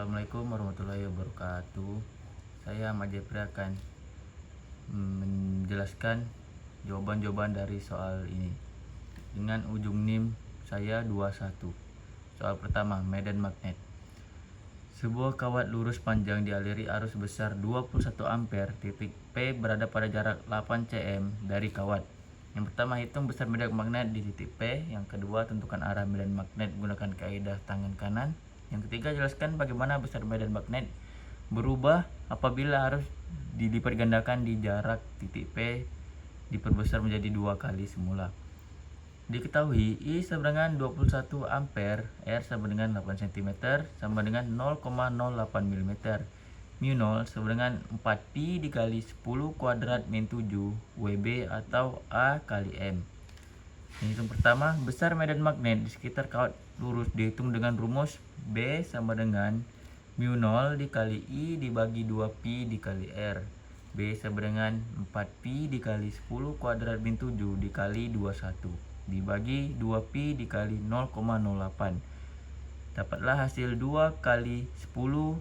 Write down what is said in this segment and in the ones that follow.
Assalamualaikum warahmatullahi wabarakatuh. Saya Ahmad Jepri akan menjelaskan jawaban-jawaban dari soal ini dengan ujung NIM saya 21. Soal pertama, medan magnet. Sebuah kawat lurus panjang dialiri arus besar 21 ampere, titik P berada pada jarak 8 cm dari kawat. Yang pertama, hitung besar medan magnet di titik P. Yang kedua, tentukan arah medan magnet menggunakan kaidah tangan kanan. Yang ketiga, jelaskan bagaimana besar medan magnet berubah apabila arus dilipat gandakan di jarak titik P diperbesar menjadi 2 kali semula. Diketahui I sama dengan 21 ampere, R sama dengan 8 cm, sama dengan 0,08 mm. Mu 0 sama dengan 4pi dikali 10 kuadrat min 7 Wb atau A kali M. Hitung pertama, besar medan magnet di sekitar kawat lurus dihitung dengan rumus B sama dengan mu 0 dikali I dibagi 2pi dikali R. B sama dengan 4pi dikali 10 kuadrat min 7 dikali 21 dibagi 2pi dikali 0,08. Dapatlah hasil 2 kali 10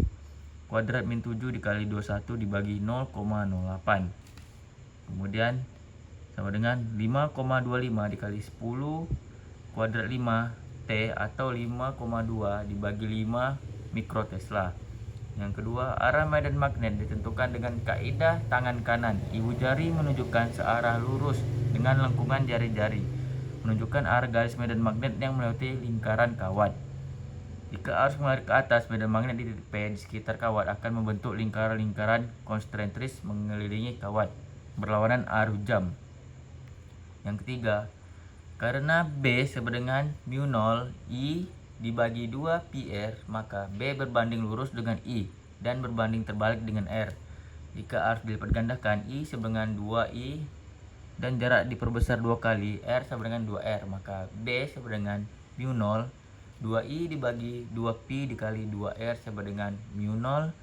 kuadrat min 7 dikali 21 dibagi 0,08. Kemudian sama dengan 5,25 dikali 10 kuadrat 5 T atau 5,2 dibagi 5 mikrotesla. Yang kedua, arah medan magnet ditentukan dengan kaidah tangan kanan. Ibu jari menunjukkan searah lurus dengan lengkungan jari-jari menunjukkan arah garis medan magnet yang melewati lingkaran kawat. Jika arus mengalir ke atas, medan magnet di titik P di sekitar kawat akan membentuk lingkaran-lingkaran konsentris mengelilingi kawat berlawanan arus jam. Yang ketiga, karena B sama dengan mu 0 I dibagi 2 PR, maka B berbanding lurus dengan I dan berbanding terbalik dengan R. Jika arus dilipat gandakan, I sama dengan 2I dan jarak diperbesar 2 kali, R sama dengan 2R, maka B sama dengan mu 0 2I dibagi 2pi dikali 2R sama dengan mu 0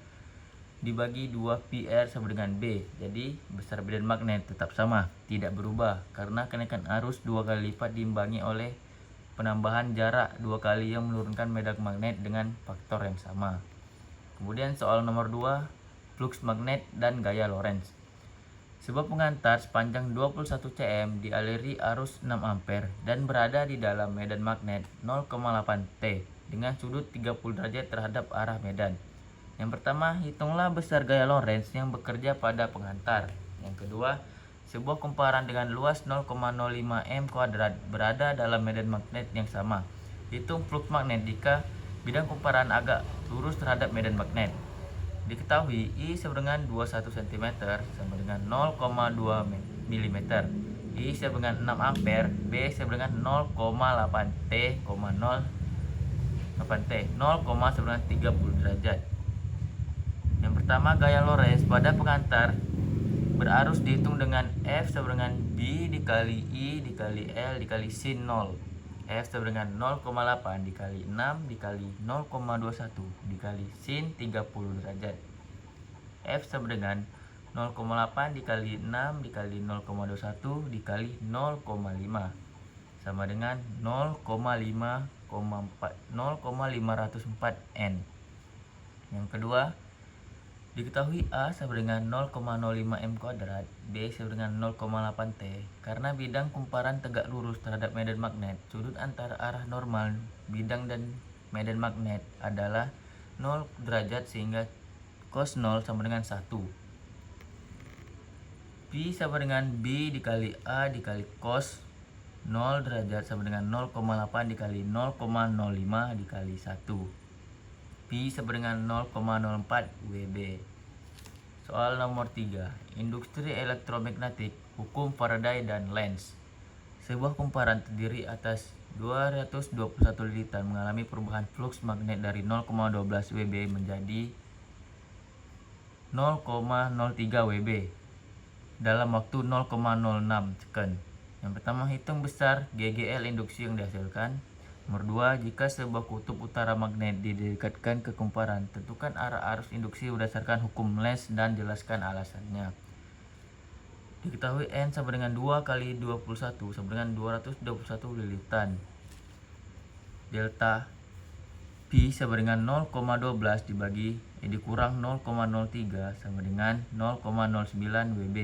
dibagi 2PR sama dengan B. Jadi besar medan magnet tetap sama, tidak berubah karena kenaikan arus 2 kali lipat diimbangi oleh penambahan jarak 2 kali yang menurunkan medan magnet dengan faktor yang sama. Kemudian soal nomor 2, flux magnet dan gaya Lorentz. Sebuah pengantar sepanjang 21 cm dialiri arus 6 ampere dan berada di dalam medan magnet 0,8 T dengan sudut 30 derajat terhadap arah medan. Yang pertama, hitunglah besar gaya Lorentz yang bekerja pada pengantar. Yang kedua, sebuah kumparan dengan luas 0,05 m kuadrat berada dalam medan magnet yang sama. Hitung flux magnet jika bidang kumparan agak lurus terhadap medan magnet. Diketahui I sama dengan 21 cm sama dengan 0,2 mm. I sama dengan 6 ampere, B sama dengan 0,8 T, 0,08 T, 0, sama dengan 30 derajat. Yang pertama, gaya Lorentz pada pengantar berarus dihitung dengan F sama dengan B dikali I dikali L dikali sin 0. F sama dengan 0,8 dikali 6 dikali 0,21 dikali sin 30 derajat. F sama dengan 0,8 dikali 6 dikali 0,21 dikali 0,5 sama dengan 0,504 N. Yang kedua, diketahui A sama dengan 0,05 m kuadrat, B sama dengan 0,8 T. Karena bidang kumparan tegak lurus terhadap medan magnet, sudut antara arah normal bidang dan medan magnet adalah 0 derajat sehingga cos 0 sama dengan 1. P sama dengan B dikali A dikali cos 0 derajat sama dengan 0,8 dikali 0,05 dikali 1. Pi sama dengan 0,04 Wb. Soal nomor 3, industri elektromagnetik, hukum Faraday dan Lenz. Sebuah kumparan terdiri atas 221 lilitan mengalami perubahan flux magnet dari 0,12 Wb menjadi 0,03 Wb dalam waktu 0,06 second. Yang pertama, hitung besar GGL induksi yang dihasilkan. Nomor 2, jika sebuah kutub utara magnet didekatkan ke kumparan, tentukan arah arus induksi berdasarkan hukum Lenz dan jelaskan alasannya. Diketahui N sama dengan 2 kali 21 sama dengan 221 lilitan. Delta Pi sama dengan 0,12 dikurang 0,03 sama dengan 0,09 Wb.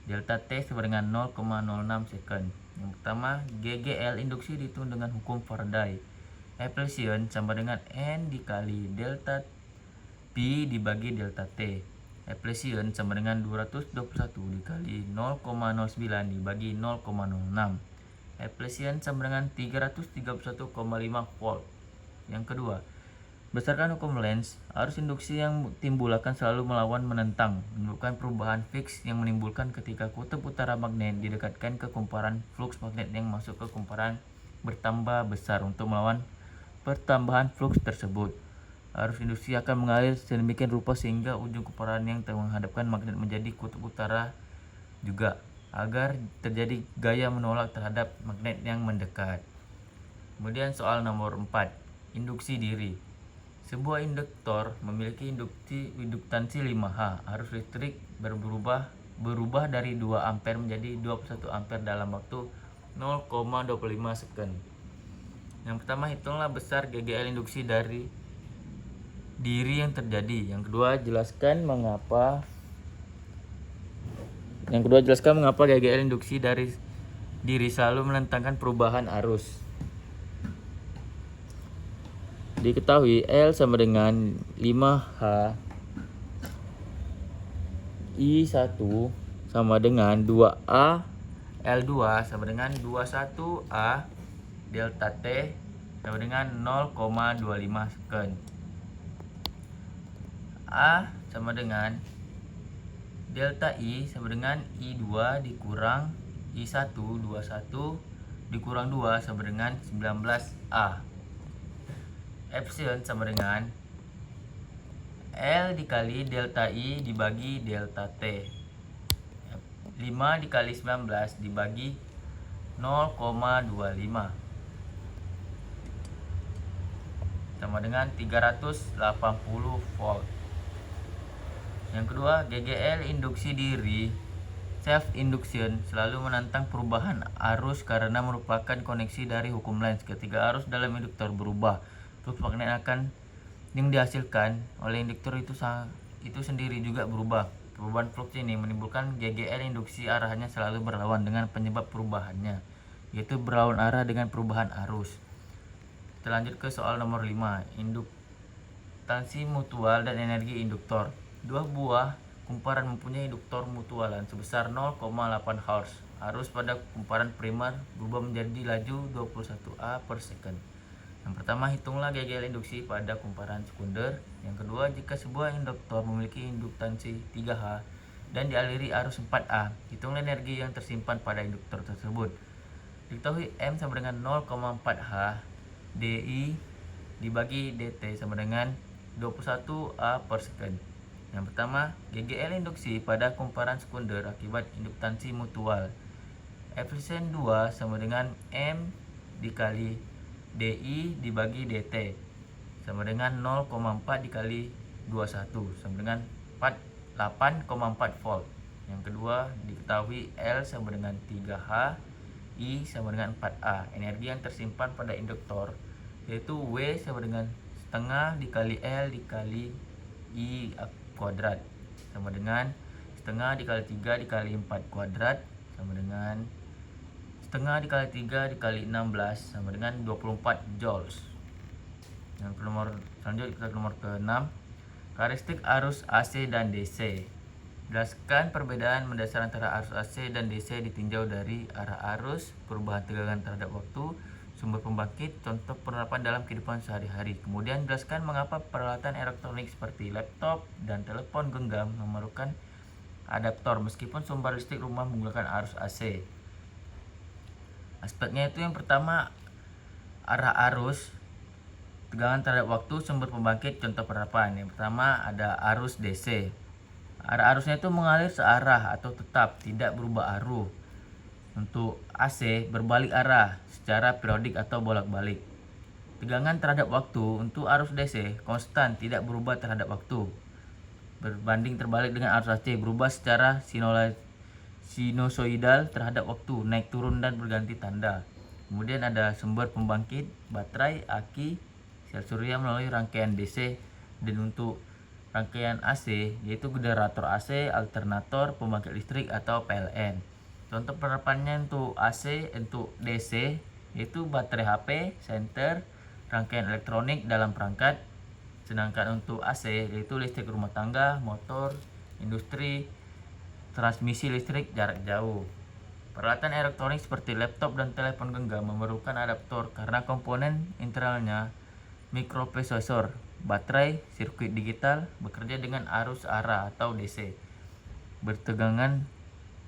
Delta T sama dengan 0,06 second. Yang pertama, GGL induksi dihitung dengan hukum Faraday. Appellation sama dengan N dikali delta Pi dibagi delta T. Appellation sama dengan 221 dikali 0,09 dibagi 0,06. Appellation sama dengan 331,5 volt. Yang kedua, berdasarkan hukum Lenz, arus induksi yang timbul akan selalu melawan menentang, menyebabkan perubahan fix yang menimbulkan ketika kutub utara magnet didekatkan ke kumparan flux magnet yang masuk ke kumparan bertambah besar untuk melawan pertambahan flux tersebut. Arus induksi akan mengalir sedemikian rupa sehingga ujung kumparan yang menghadapkan magnet menjadi kutub utara juga, agar terjadi gaya menolak terhadap magnet yang mendekat. Kemudian soal nomor 4. Induksi diri. Sebuah induktor memiliki induktansi 5H. Arus listrik berubah dari 2 ampere menjadi 21 ampere dalam waktu 0,25 second. Yang pertama, hitunglah besar GGL induksi dari diri yang terjadi. Yang kedua, jelaskan mengapa GGL induksi dari diri selalu menentangkan perubahan arus. Diketahui L sama dengan 5H I1 sama dengan 2A L2 sama dengan 21A delta T sama dengan 0,25 second. A sama dengan delta I sama dengan I2 dikurang I1 21 dikurang 2 sama dengan 19A. Epsilon sama dengan L dikali delta I dibagi delta T. 5 dikali 19 dibagi 0,25 sama dengan 380 volt. Yang kedua, GGL induksi diri self induction selalu menantang perubahan arus karena merupakan koneksi dari hukum Lenz. Ketika arus dalam induktor berubah, flux magnet yang dihasilkan oleh induktor itu sendiri juga berubah. Perubahan flux ini menimbulkan GGL induksi, arahnya selalu berlawan dengan penyebab perubahannya, yaitu berlawan arah dengan perubahan arus. Kita lanjut ke soal nomor 5. Induktansi mutual dan energi induktor. Dua buah kumparan mempunyai induktor mutualan sebesar 0,8 Hz. Arus pada kumparan primer berubah menjadi laju 21A per second. Yang pertama, hitunglah GGL induksi pada kumparan sekunder. Yang kedua, jika sebuah induktor memiliki induktansi 3H dan dialiri arus 4A, hitunglah energi yang tersimpan pada induktor tersebut. Diketahui M sama dengan 0,4H DI dibagi DT sama dengan 21A per second. Yang pertama, GGL induksi pada kumparan sekunder akibat induktansi mutual. Efisien 2 sama dengan M dikali DI dibagi DT sama dengan 0,4 dikali 21 sama dengan 8,4 volt. Yang kedua, diketahui L sama dengan 3H, I sama dengan 4A. Energi yang tersimpan pada induktor yaitu W sama dengan setengah dikali L dikali I kuadrat sama dengan setengah dikali 3 dikali 4 kuadrat sama dengan setengah dikali 3 dikali 16 sama dengan 24 joules. Yang selanjutnya kita ke nomor ke-6. Karakteristik arus AC dan DC. Jelaskan perbedaan mendasar antara arus AC dan DC ditinjau dari arah arus, perubahan tegangan terhadap waktu, sumber pembangkit, contoh penerapan dalam kehidupan sehari-hari. Kemudian jelaskan mengapa peralatan elektronik seperti laptop dan telepon genggam memerlukan adaptor meskipun sumber listrik rumah menggunakan arus AC. Aspeknya itu yang pertama, arah arus, tegangan terhadap waktu, sumber pembangkit, contoh penerapan. Yang pertama ada arus DC. Arah arusnya itu mengalir searah atau tetap, tidak berubah arus. Untuk AC berbalik arah secara periodik atau bolak-balik. Tegangan terhadap waktu untuk arus DC konstan, tidak berubah terhadap waktu. Berbanding terbalik dengan arus AC, berubah secara sinusoidal terhadap waktu, naik turun dan berganti tanda. Kemudian ada sumber pembangkit, baterai, aki, sel surya melalui rangkaian DC, dan untuk rangkaian AC yaitu generator AC, alternator, pembangkit listrik atau PLN. Contoh penerapannya untuk AC, untuk DC yaitu baterai HP, senter, rangkaian elektronik dalam perangkat. Sedangkan untuk AC yaitu listrik rumah tangga, motor, industri, transmisi listrik jarak jauh. Peralatan elektronik seperti laptop dan telepon genggam memerlukan adaptor karena komponen internalnya mikroprosesor, baterai, sirkuit digital bekerja dengan arus arah atau DC, bertegangan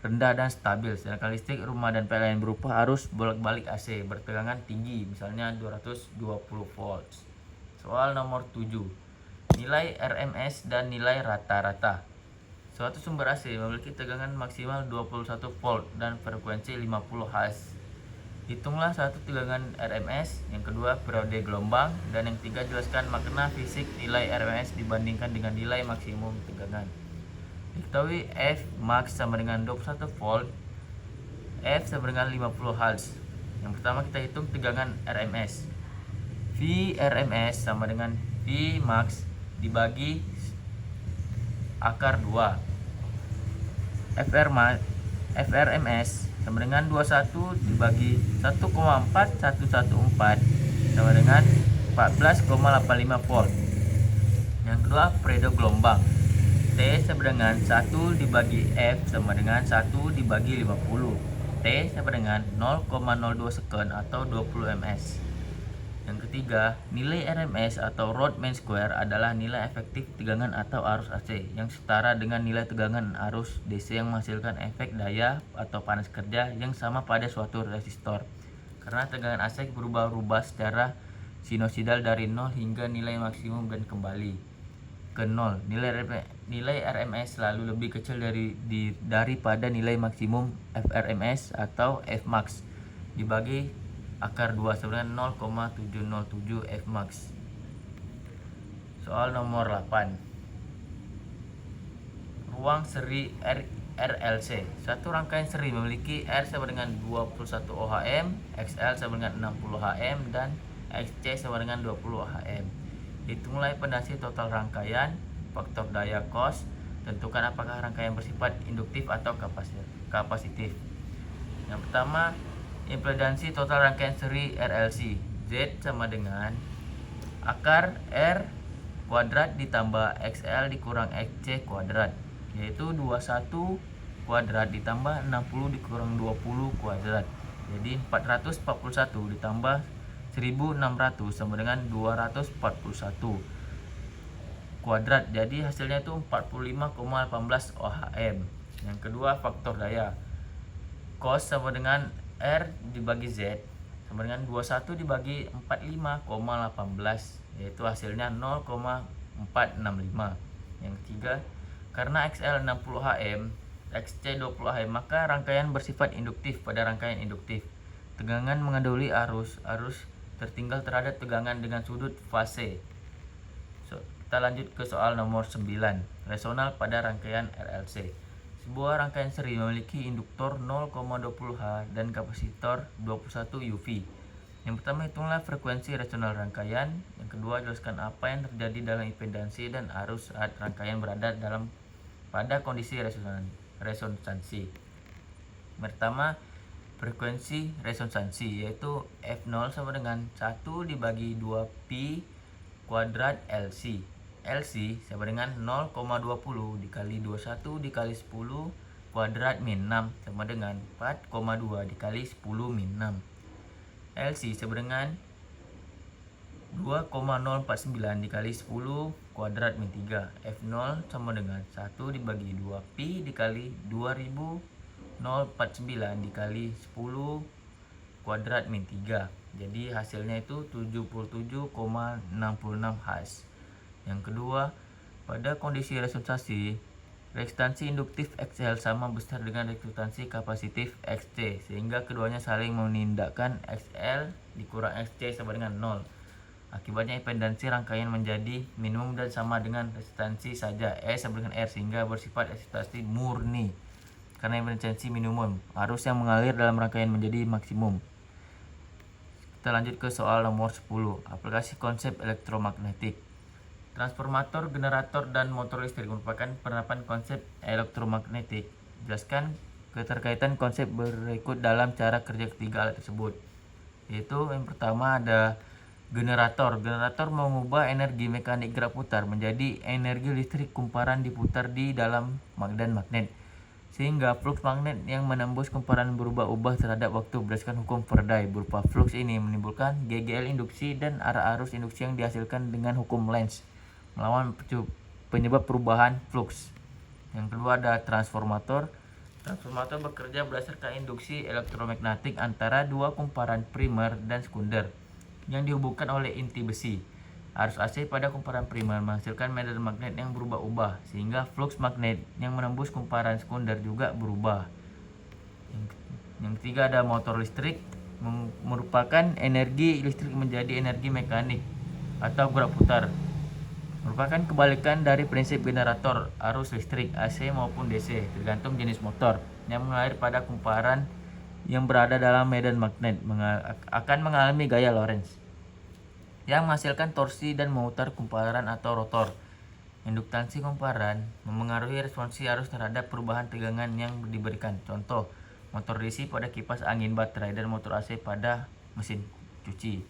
rendah dan stabil. Sedangkan listrik rumah dan PLN berupa arus bolak-balik AC bertegangan tinggi, misalnya 220 volts. Soal nomor 7. Nilai RMS dan nilai rata-rata. Suatu sumber AC memiliki tegangan maksimal 21 volt dan frekuensi 50 Hz. Hitunglah satu tegangan RMS, yang kedua periode gelombang, dan yang ketiga jelaskan makna fisik nilai RMS dibandingkan dengan nilai maksimum tegangan. Diketahui F max sama dengan 21 volt, F sama dengan 50 Hz. Yang pertama kita hitung tegangan RMS. V RMS sama dengan V max dibagi akar 2. FRMS sama dengan 21 dibagi 1,4114 sama dengan 14,85 volt. Yang kedua periode gelombang. T sama dengan 1 dibagi F sama dengan 1 dibagi 50. T sama dengan 0,02 second atau 20 ms. Yang ketiga, nilai RMS atau Rod Mean Square adalah nilai efektif tegangan atau arus AC yang setara dengan nilai tegangan arus DC yang menghasilkan efek daya atau panas kerja yang sama pada suatu resistor. Karena tegangan AC berubah-ubah secara sinusoidal dari 0 hingga nilai maksimum dan kembali ke 0. Nilai RMS selalu lebih kecil daripada nilai maksimum FRMS atau Fmax dibagi akar 2 sebenarnya 0,707 Fmax. Soal nomor 8. Ruang seri RLC. Satu rangkaian seri memiliki R sama dengan 21 ohm, XL sama dengan 60 hm, dan XC sama dengan 20 hm. Hitunglah impedansi total rangkaian, faktor daya cos, tentukan apakah rangkaian bersifat induktif atau kapasitif. Yang pertama, impedansi total rangkaian seri RLC. Z sama dengan akar R kuadrat ditambah XL dikurang XC kuadrat, yaitu 21 kuadrat ditambah 60 dikurang 20 kuadrat. Jadi 441 ditambah 1600 sama dengan 241 kuadrat. Jadi hasilnya itu 45,18 ohm. Yang kedua, faktor daya. Cos sama dengan R dibagi Z sama dengan 21 dibagi 45,18, yaitu hasilnya 0,465. Yang ketiga, karena XL 60 hm, XC 20 hm, maka rangkaian bersifat induktif. Pada rangkaian induktif, tegangan mengendali arus tertinggal terhadap tegangan dengan sudut fase. Kita lanjut ke soal nomor 9. Resonal pada rangkaian RLC. Sebuah rangkaian seri memiliki induktor 0,20 H dan kapasitor 21 UV. Yang pertama, hitunglah frekuensi resonal rangkaian. Yang kedua, jelaskan apa yang terjadi dalam impedansi dan arus saat rangkaian berada pada kondisi resonansi. Pertama, frekuensi resonansi yaitu F0 sama dengan 1 dibagi 2 pi kuadrat LC. LC sama dengan 0,20 dikali 21 dikali 10 kuadrat min 6 sama dengan 4,2 dikali 10 min 6. LC sama dengan 2,049 dikali 10 kuadrat min 3. F0 sama dengan 1 dibagi 2 pi dikali 2049 dikali 10 kuadrat min 3. Jadi hasilnya itu 77,66 Hz. Yang kedua, pada kondisi resonansi, reaktansi induktif XL sama besar dengan reaktansi kapasitif XC, sehingga keduanya saling menindakkan XL dikurang XC sama dengan 0. Akibatnya impedansi rangkaian menjadi minimum dan sama dengan resistansi saja, E sama dengan R, sehingga bersifat resistansi murni. Karena impedansi minimum, arus yang mengalir dalam rangkaian menjadi maksimum. Kita lanjut ke soal nomor 10, aplikasi konsep elektromagnetik. Transformator, generator, dan motor listrik merupakan penerapan konsep elektromagnetik. Jelaskan keterkaitan konsep berikut dalam cara kerja ketiga alat tersebut. Yaitu yang pertama ada generator. Generator mengubah energi mekanik gerak putar menjadi energi listrik kumparan diputar di dalam medan magnet, sehingga flux magnet yang menembus kumparan berubah-ubah terhadap waktu berdasarkan hukum Faraday. Berupa flux ini menimbulkan GGL induksi dan arah arus induksi yang dihasilkan dengan hukum Lenz melawan penyebab perubahan flux. Yang kedua ada transformator. Transformator bekerja berdasarkan induksi elektromagnetik antara dua kumparan primer dan sekunder yang dihubungkan oleh inti besi. Arus AC pada kumparan primer menghasilkan medan magnet yang berubah-ubah, sehingga flux magnet yang menembus kumparan sekunder juga berubah. Yang ketiga ada motor listrik. Merupakan energi listrik menjadi energi mekanik atau gerak putar. Merupakan kebalikan dari prinsip generator arus listrik AC maupun DC, tergantung jenis motor, yang mengalir pada kumparan yang berada dalam medan magnet akan mengalami gaya Lorentz yang menghasilkan torsi dan memutar kumparan atau rotor. Induktansi kumparan memengaruhi responsi arus terhadap perubahan tegangan yang diberikan. Contoh, motor DC pada kipas angin baterai dan motor AC pada mesin cuci.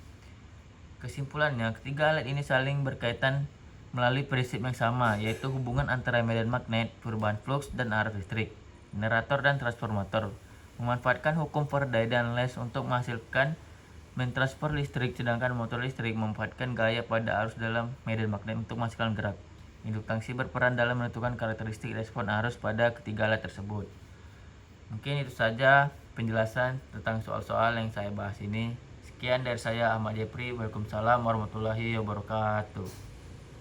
Kesimpulannya, ketiga alat ini saling berkaitan melalui prinsip yang sama, yaitu hubungan antara medan magnet, perubahan flux, dan arus listrik. Generator dan transformator memanfaatkan hukum Faraday dan Lenz untuk menghasilkan mentransfer listrik, sedangkan motor listrik memanfaatkan gaya pada arus dalam medan magnet untuk menghasilkan gerak. Induktansi berperan dalam menentukan karakteristik respon arus pada ketiga alat tersebut. Mungkin itu saja penjelasan tentang soal-soal yang saya bahas ini. Sekian dari saya, Ahmad Jepri. Waalaikumsalam warahmatullahi wabarakatuh.